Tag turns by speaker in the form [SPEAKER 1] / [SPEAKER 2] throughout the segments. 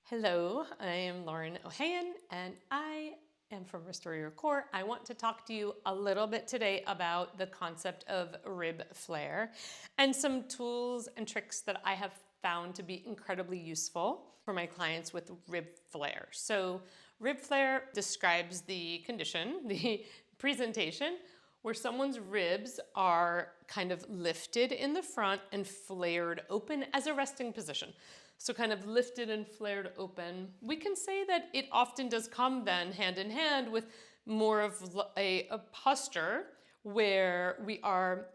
[SPEAKER 1] Hello, I am Lauren Ohayon and I am from Restore Your Core. I want to talk to you a little bit today about the concept of rib flare and some tools and tricks that I have found to be incredibly useful for my clients with rib flare. So rib flare describes the condition, the presentation, where someone's ribs are kind of lifted in the front and flared open as a resting position. So kind of lifted and flared open. We can say that it often does come then hand in hand with more of a posture where we are,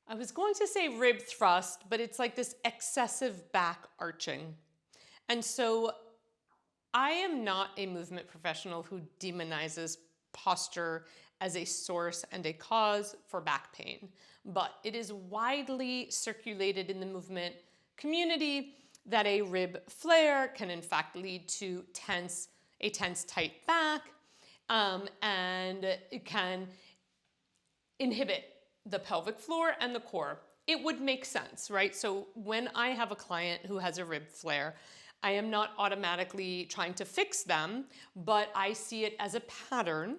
[SPEAKER 1] I was going to say rib thrust, but it's like this excessive back arching. And so I am not a movement professional who demonizes posture as a source and a cause for back pain, but it is widely circulated in the movement community that a rib flare can in fact lead to a tense tight back, and it can inhibit the pelvic floor and the core. It would make sense, right? So when I have a client who has a rib flare, I am not automatically trying to fix them, but I see it as a pattern.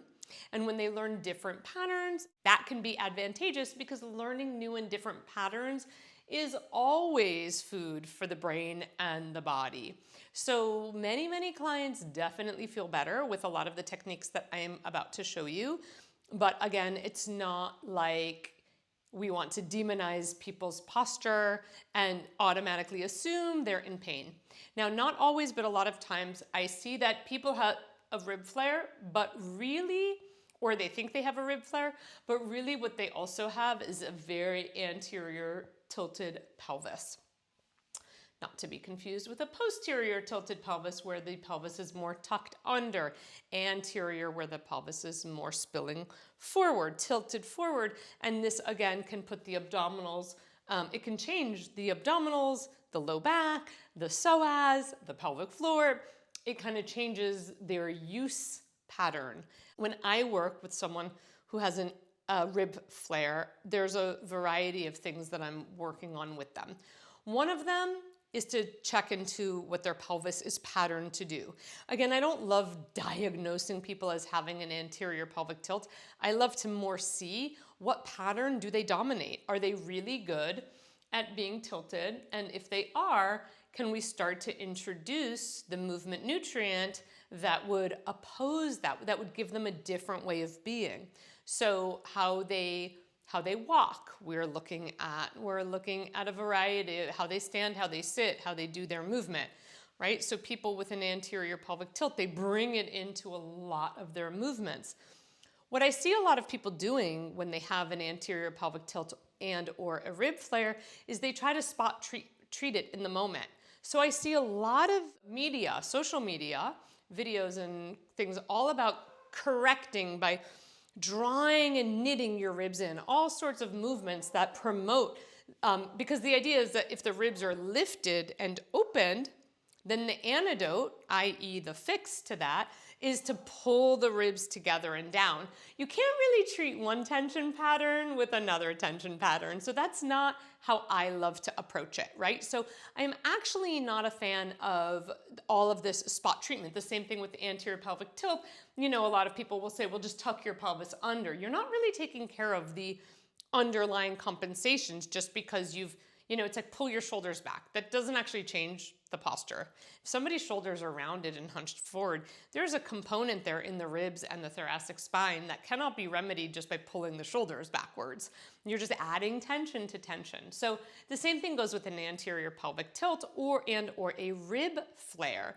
[SPEAKER 1] And when they learn different patterns, that can be advantageous because learning new and different patterns is always food for the brain and the body. So many clients definitely feel better with a lot of the techniques that I am about to show you. But again, it's not like we want to demonize people's posture and automatically assume they're in pain. Now, not always, but a lot of times I see that people have a rib flare, but really, or they think they have a rib flare, but really what they also have is a very anterior tilted pelvis. Not to be confused with a posterior tilted pelvis where the pelvis is more tucked under, anterior where the pelvis is more spilling forward, tilted forward. And this again can put the abdominals, it can change the abdominals, the low back, the psoas, the pelvic floor. It kind of changes their use pattern. When I work with someone who has a rib flare, there's a variety of things that I'm working on with them. One of them is to check into what their pelvis is patterned to do. Again, I don't love diagnosing people as having an anterior pelvic tilt. I love to more see what pattern do they dominate. Are they really good at being tilted? And if they are, can we start to introduce the movement nutrient that would oppose that would give them a different way of being? So how they walk, we're looking at a variety of how they stand, how they sit, how they do their movement, right? So people with an anterior pelvic tilt, they bring it into a lot of their movements. What I see a lot of people doing when they have an anterior pelvic tilt and or a rib flare is they try to spot treat it in the moment. So I see a lot of media, social media, videos and things all about correcting by drawing and knitting your ribs in, all sorts of movements that promote, because the idea is that if the ribs are lifted and opened, then the antidote, i.e. the fix to that, is to pull the ribs together and down. You can't really treat one tension pattern with another tension pattern. So that's not how I love to approach it, right? So I'm actually not a fan of all of this spot treatment. The same thing with the anterior pelvic tilt. You know, a lot of people will say, well, just tuck your pelvis under. You're not really taking care of the underlying compensations just because it's like pull your shoulders back. That doesn't actually change the posture. If somebody's shoulders are rounded and hunched forward, there's a component there in the ribs and the thoracic spine that cannot be remedied just by pulling the shoulders backwards. You're just adding tension to tension. So the same thing goes with an anterior pelvic tilt or a rib flare.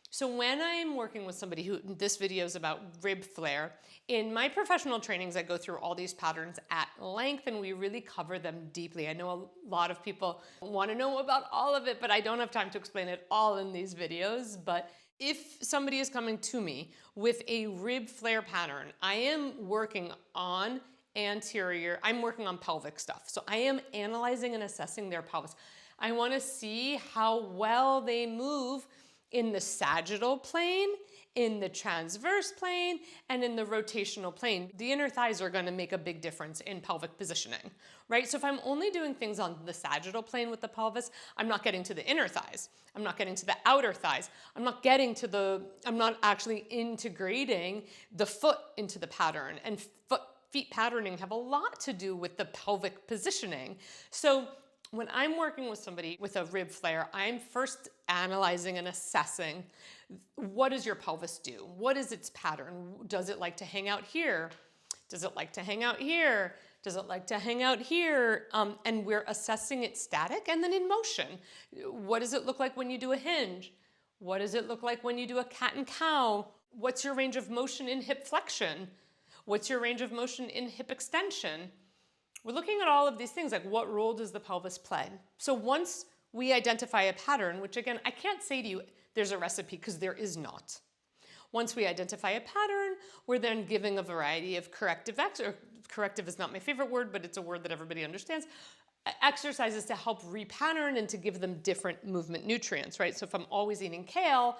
[SPEAKER 1] So when I'm working with somebody who, this video is about rib flare, in my professional trainings, I go through all these patterns at length and we really cover them deeply. I know a lot of people want to know about all of it, but I don't have time to explain it all in these videos. But if somebody is coming to me with a rib flare pattern, I am working on I'm working on pelvic stuff. So I am analyzing and assessing their pelvis. I want to see how well they move in the sagittal plane in the transverse plane, and in the rotational plane. The inner thighs are going to make a big difference in pelvic positioning, right? So if I'm only doing things on the sagittal plane with the pelvis, I'm not getting to the inner thighs. I'm not getting to the outer thighs. I'm not actually integrating the foot into the pattern. And feet patterning have a lot to do with the pelvic positioning. So when I'm working with somebody with a rib flare, I'm first analyzing and assessing, what does your pelvis do? What is its pattern? Does it like to hang out here? Does it like to hang out here? Does it like to hang out here? And we're assessing it static and then in motion. What does it look like when you do a hinge? What does it look like when you do a cat and cow? What's your range of motion in hip flexion? What's your range of motion in hip extension? We're looking at all of these things, like what role does the pelvis play? So once we identify a pattern, which again, I can't say to you, there's a recipe, because there is not. Once we identify a pattern, we're then giving a variety of corrective is not my favorite word, but it's a word that everybody understands, exercises to help repattern and to give them different movement nutrients, right? So if I'm always eating kale,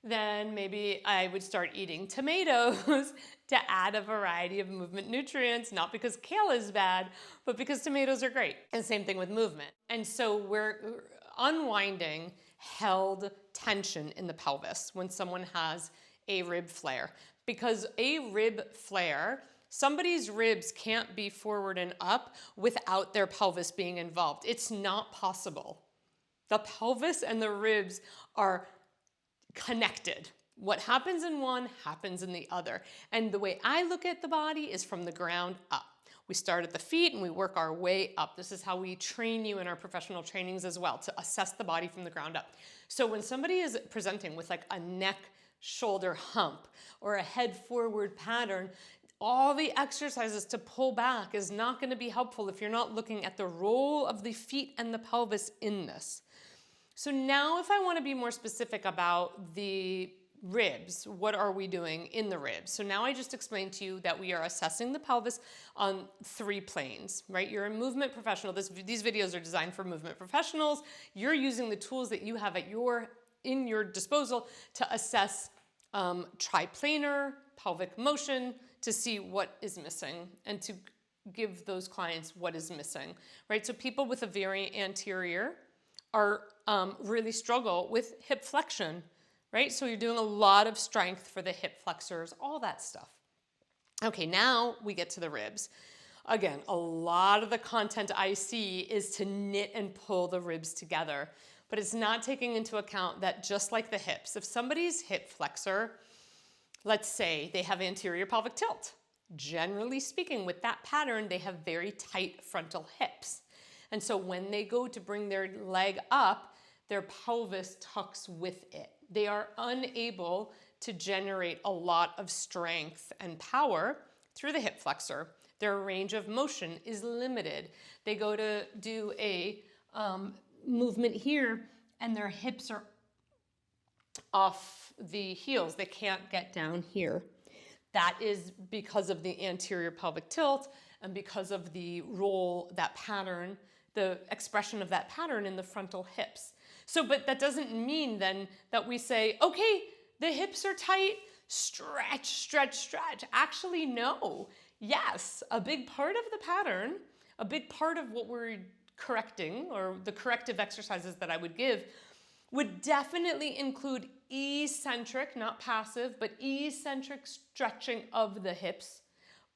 [SPEAKER 1] then maybe I would start eating tomatoes to add a variety of movement nutrients, not because kale is bad, but because tomatoes are great. And same thing with movement. And so we're unwinding held tension in the pelvis when someone has a rib flare. Because a rib flare, somebody's ribs can't be forward and up without their pelvis being involved. It's not possible. The pelvis and the ribs are connected. What happens in one happens in the other. And the way I look at the body is from the ground up. We start at the feet and we work our way up. This is how we train you in our professional trainings as well, to assess the body from the ground up. So when somebody is presenting with like a neck shoulder hump or a head forward pattern, all the exercises to pull back is not going to be helpful if you're not looking at the role of the feet and the pelvis in this. So now if I want to be more specific about the ribs, what are we doing in the ribs? So now I just explained to you that we are assessing the pelvis on 3 planes, right? You're a movement professional. These videos are designed for movement professionals. You're using the tools that you have in your disposal to assess triplanar pelvic motion, to see what is missing and to give those clients what is missing, right? So people with a very anterior are really struggle with hip flexion, right? So you're doing a lot of strength for the hip flexors, all that stuff. Okay, now we get to the ribs. Again, a lot of the content I see is to knit and pull the ribs together, but it's not taking into account that just like the hips, if somebody's hip flexor, let's say they have anterior pelvic tilt, generally speaking, with that pattern, they have very tight frontal hips. And so when they go to bring their leg up, their pelvis tucks with it. They are unable to generate a lot of strength and power through the hip flexor. Their range of motion is limited. They go to do a movement here and their hips are off the heels. They can't get down here. That is because of the anterior pelvic tilt and because of the role, that pattern, the expression of that pattern in the frontal hips. So, but that doesn't mean then that we say, okay, the hips are tight, stretch, stretch, stretch. Actually, no. Yes, a big part of the pattern, a big part of what we're correcting, or the corrective exercises that I would give, would definitely include eccentric, not passive, but eccentric stretching of the hips,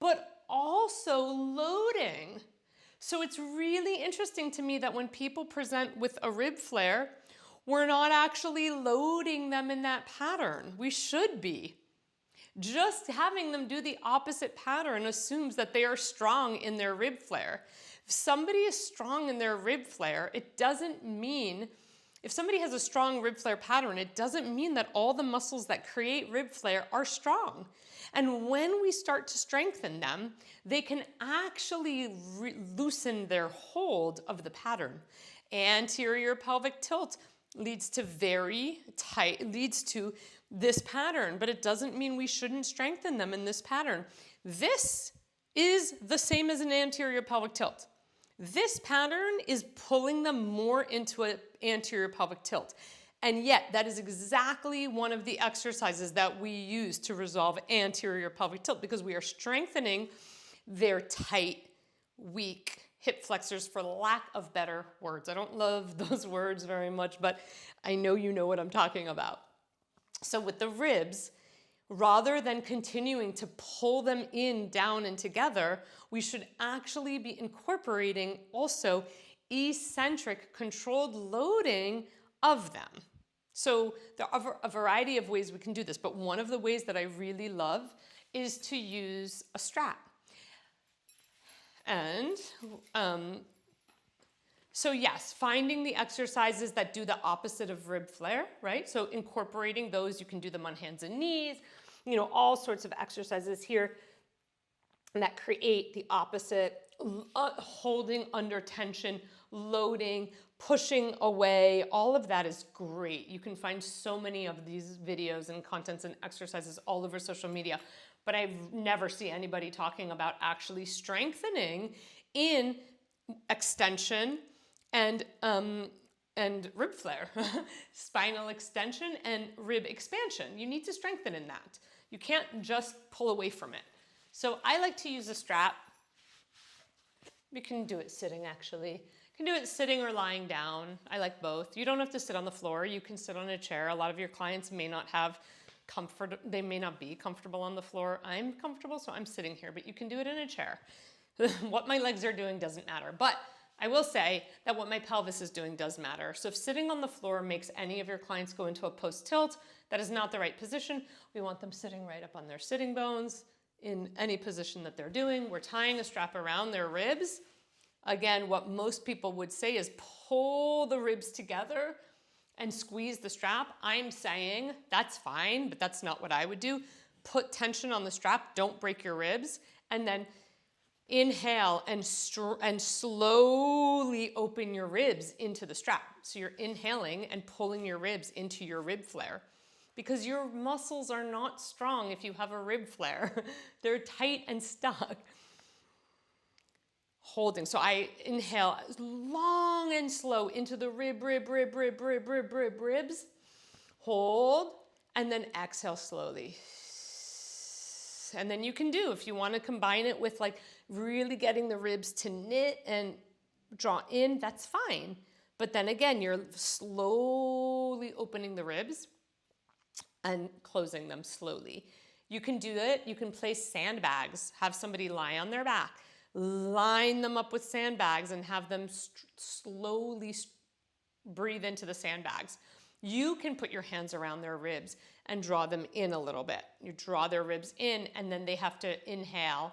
[SPEAKER 1] but also loading. So it's really interesting to me that when people present with a rib flare, we're not actually loading them in that pattern. We should be. Just having them do the opposite pattern assumes that they are strong in their rib flare. If somebody is strong in their rib flare, it doesn't mean, if somebody has a strong rib flare pattern, it doesn't mean that all the muscles that create rib flare are strong. And when we start to strengthen them, they can actually loosen their hold of the pattern. Anterior pelvic tilt leads to this pattern, but it doesn't mean we shouldn't strengthen them in this pattern. This is the same as an anterior pelvic tilt. This pattern is pulling them more into an anterior pelvic tilt. And yet, that is exactly one of the exercises that we use to resolve anterior pelvic tilt, because we are strengthening their tight, weak hip flexors, for lack of better words. I don't love those words very much, but I know you know what I'm talking about. So with the ribs, rather than continuing to pull them in, down, and together, we should actually be incorporating also eccentric controlled loading of them. So there are a variety of ways we can do this, but one of the ways that I really love is to use a strap. And so yes, finding the exercises that do the opposite of rib flare, right? So incorporating those, you can do them on hands and knees, you know, all sorts of exercises here that create the opposite, holding under tension, loading, pushing away. All of that is great. You can find so many of these videos and contents and exercises all over social media, but I've never seen anybody talking about actually strengthening in extension and rib flare, spinal extension and rib expansion. You need to strengthen in that. You can't just pull away from it. So I like to use a strap. You can do it sitting, actually. You can do it sitting or lying down. I like both. You don't have to sit on the floor. You can sit on a chair. A lot of your clients may not have comfort. They may not be comfortable on the floor. I'm comfortable, so I'm sitting here, but you can do it in a chair. What my legs are doing doesn't matter. But I will say that what my pelvis is doing does matter. So if sitting on the floor makes any of your clients go into a post-tilt, that is not the right position. We want them sitting right up on their sitting bones in any position that they're doing. We're tying a strap around their ribs. Again, what most people would say is pull the ribs together and squeeze the strap. I'm saying that's fine, but that's not what I would do. Put tension on the strap, don't break your ribs, and then inhale and slowly open your ribs into the strap. So you're inhaling and pulling your ribs into your rib flare, because your muscles are not strong if you have a rib flare. They're tight and stuck. Holding. So I inhale long and slow into the ribs. Hold, and then exhale slowly. And then you can do, if you want to combine it with like really getting the ribs to knit and draw in, that's fine. But then again, you're slowly opening the ribs and closing them slowly. You can do it. You can place sandbags, have somebody lie on their back, line them up with sandbags and have them slowly breathe into the sandbags. You can put your hands around their ribs and draw them in a little bit. You draw their ribs in, and then they have to inhale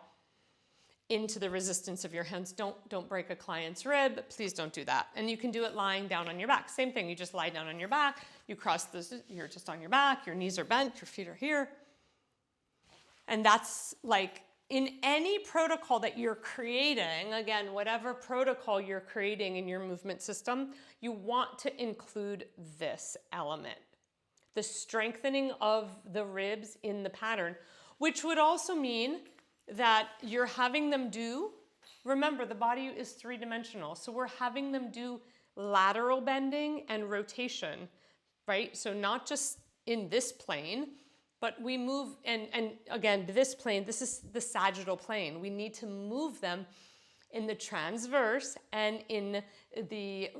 [SPEAKER 1] into the resistance of your hands. Don't break a client's rib. Please don't do that. And you can do it lying down on your back. Same thing. You just lie down on your back. You cross this. You're just on your back. Your knees are bent. Your feet are here. And that's like in any protocol that you're creating, again, whatever protocol you're creating in your movement system, you want to include this element, the strengthening of the ribs in the pattern, which would also mean that you're having them do, remember the body is three-dimensional, so we're having them do lateral bending and rotation, right? So not just in this plane, but we move, and again, this plane, this is the sagittal plane. We need to move them in the transverse and in the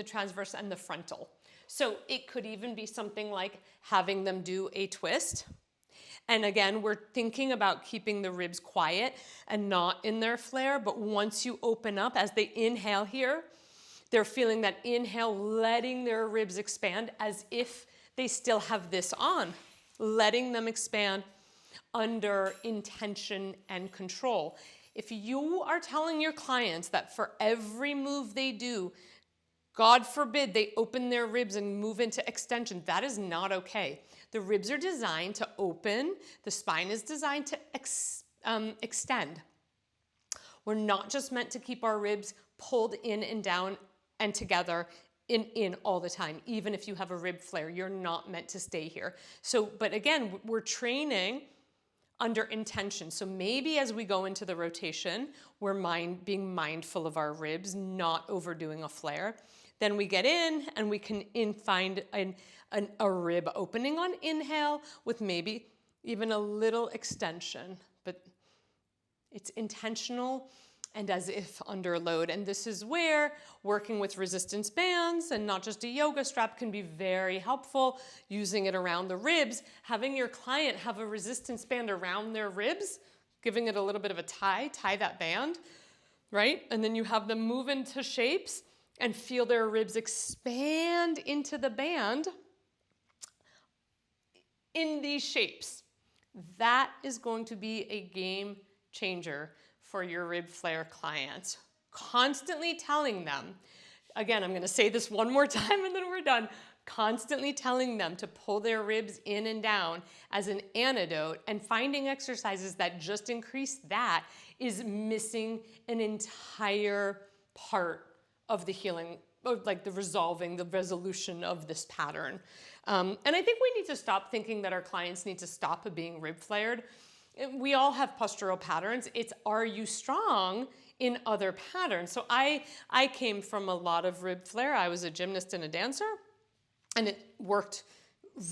[SPEAKER 1] transverse and the frontal. So it could even be something like having them do a twist. And again, we're thinking about keeping the ribs quiet and not in their flare, but once you open up, as they inhale here, they're feeling that inhale, letting their ribs expand as if they still have this on, letting them expand under intention and control. If you are telling your clients that for every move they do, God forbid they open their ribs and move into extension, that is not okay. The ribs are designed to open. The spine is designed to extend. We're not just meant to keep our ribs pulled in and down and together in all the time. Even if you have a rib flare, you're not meant to stay here. So, but again, we're training under intention. So maybe as we go into the rotation, we're being mindful of our ribs, not overdoing a flare. Then we get in and we can find a rib opening on inhale with maybe even a little extension, but it's intentional and as if under load. And this is where working with resistance bands and not just a yoga strap can be very helpful, using it around the ribs, having your client have a resistance band around their ribs, giving it a little bit of a tie that band, right? And then you have them move into shapes and feel their ribs expand into the band in these shapes. That is going to be a game changer for your rib flare clients. Constantly telling them, again, I'm gonna say this one more time and then we're done. Constantly telling them to pull their ribs in and down as an antidote, and finding exercises that just increase that is missing an entire part of the healing, like the resolution of this pattern. And I think we need to stop thinking that our clients need to stop being rib flared. We all have postural patterns. It's, are you strong in other patterns? So I came from a lot of rib flare. I was a gymnast and a dancer, and it worked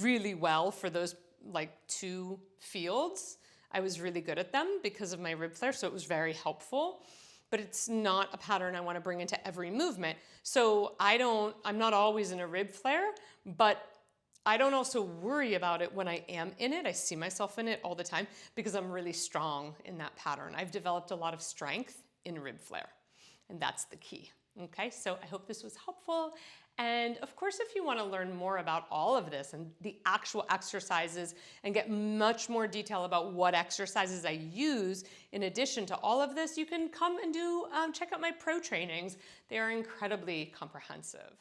[SPEAKER 1] really well for those like two fields. I was really good at them because of my rib flare, so it was very helpful. But it's not a pattern I want to bring into every movement. So I'm not always in a rib flare, but I don't also worry about it when I am in it. I see myself in it all the time because I'm really strong in that pattern. I've developed a lot of strength in rib flare, and that's the key. Okay, so I hope this was helpful. And of course, if you want to learn more about all of this and the actual exercises and get much more detail about what exercises I use in addition to all of this, you can come and check out my pro trainings. They are incredibly comprehensive.